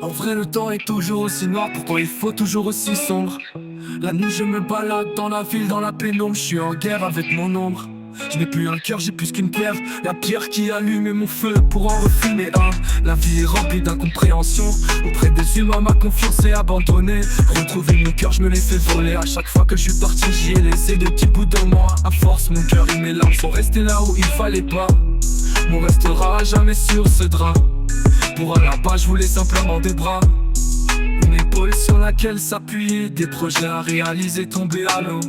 En vrai le temps est toujours aussi noir, pourquoi il faut toujours aussi sombre? La nuit je me balade dans la ville, dans la pénombre, je suis en guerre avec mon ombre. Je n'ai plus un cœur, j'ai plus qu'une pierre, la pierre qui allume mon feu pour en refumer un. La vie est remplie d'incompréhension, auprès des humains ma confiance est abandonnée. Retrouver mon cœur, je me l'ai fait voler, à chaque fois que je suis parti j'y ai laissé des petits bouts de moi. À force mon cœur et mes larmes sont restés là où il fallait pas. On restera jamais sur ce drap, pour un là-bas je voulais simplement des bras, une épaule sur laquelle s'appuyer, des projets à réaliser tombés à l'eau.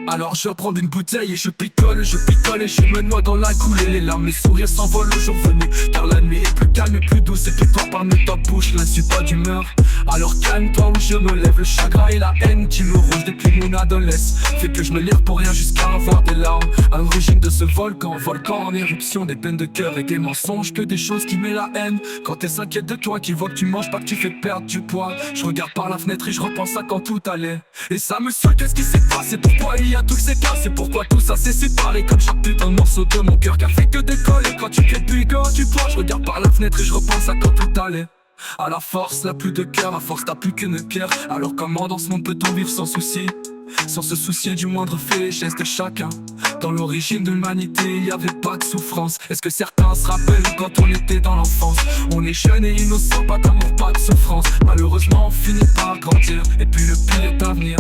Alors je prends une bouteille et je picole et je me noie dans la coulée. Les larmes, les sourires s'envolent le jour venu, car la nuit est plus calme et plus douce. Et que toi parmi ta bouche, là je suis pas d'humeur. Alors calme-toi où je me lève, le chagrin et la haine qui me ronge depuis mon adolescence fait que je me lire pour rien jusqu'à avoir des larmes. À l'origine de ce volcan en éruption, des peines de cœur et des mensonges, que des choses qui met la haine. Quand elle s'inquiète de toi, qui voit que tu manges pas, que tu fais perdre du poids. Je regarde par la fenêtre et je repense à quand tout allait. Et ça me saoule, qu'est-ce qui s'est passé, pourquoi il y a tous ces cas, c'est pourquoi tout ça s'est séparé. Comme chaque putain de morceau de mon cœur qui a fait que décoller. Quand tu crèves puis quand tu pleures, je regarde par la fenêtre et je repense à quand tout allait. À la force, là plus de cœur, à force t'as plus qu'une pierre. Alors comment dans ce monde peut-on vivre sans souci, sans se soucier du moindre fait et geste de chacun? Dans l'origine de l'humanité, il y avait pas de souffrance. Est-ce que certains se rappellent quand on était dans l'enfance? On est jeune et innocent, pas d'amour, pas de souffrance. Malheureusement on finit par grandir, et puis le pire est à venir.